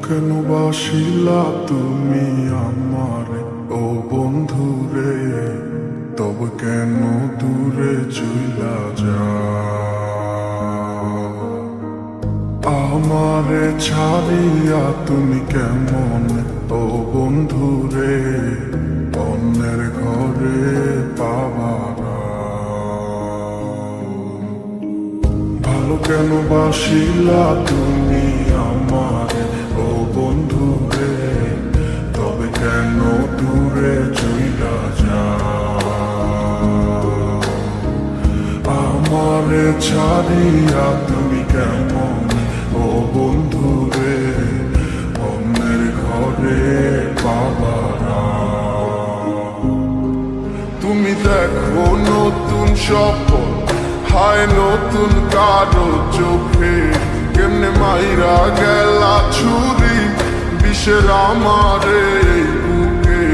কেন বাসিলা তুমি আমার ও বন্ধু রে, তবে কেন দূরে চইলা যাও? আমারে ছাড়িয়া তুমি কেমন ও বন্ধু রে, অন্যের ঘরে পাবারা? ভালো কেন বাসিলা তুমি আমার ও বন্ধু রে, তবে কেন দূরে চইলা যাও? আমারে ছাড়িয়া তুমি কেমন ও বন্ধু রে, অন্যের ঘরে পাবারা? তুমি দেখো নতুন স্বপ্ন, হায় নতুন কারো চোখে, কেমনে মাইরা গেলা ছুরি বিষের আমারে বুকে।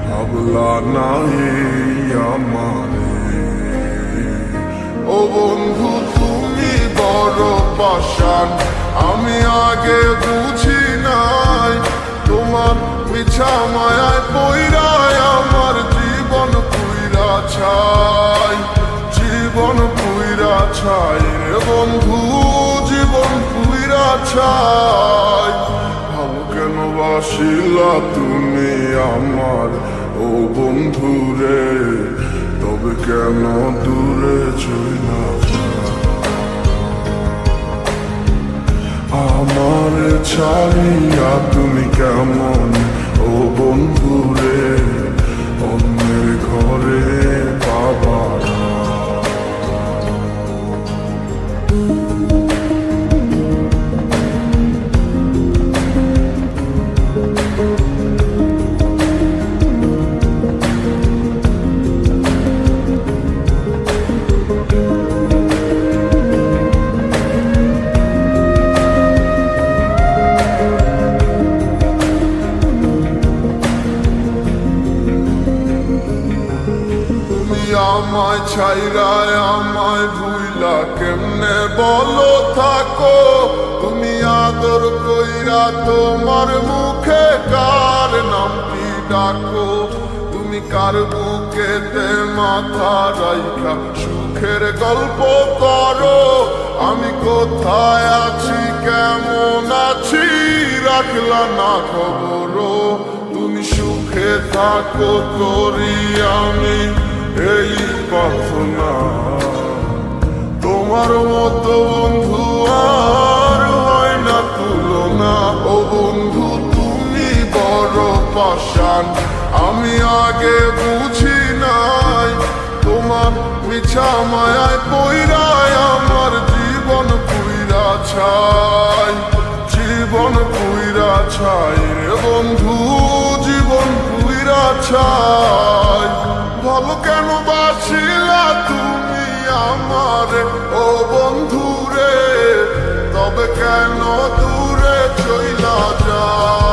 ভাবলা না এই আমারে ও বন্ধু তুমি বড় পাষাণ, আমি আগে বুঝি নাই তোমার মিছা মায়ায় পইরায় আমার জীবন পুইরা ছাই, জীবন পুইরা ছাই রে বন্ধু, জীবন পুইরা ছাই। ভালো কেন বাসিলা তুমি আমার ও বন্ধু রে, তবে কেন দূরে চইলা যাও? আমার ছাড়িয়া তুমি কেমন ও বন্ধু রে, অন্যের ঘরে পাবারা? আমায় ছাইরায় আমায় ভুইলা কেমনে বলো থাকো? তুমি আদর কইরা তোমার মুখে কার নামটি ডাকো? তুমি কার বুকেতে মাথা রাইখা সুখের গল্প করো? আমি কোথায় আছি কেমন আছি রাখলা না খবর? তুমি সুখে থাকো করি আমি এই প্রার্থনা, তোমার মতো বন্ধু আর হয় না তুলনা। ও বন্ধু তুমি বড় পাষাণ, আমি আগে বুঝি নাই তোমার মিছা মায়ায় পইরায় আমার জীবন পুইরা ছাই, জীবন পুইরা ছাই রে বন্ধু, জীবন পুইরা ছাই। ভালো কেন বাসিলা তুমি আমার ও বন্ধু রে, তবে কেন দূরে চইলা যাও?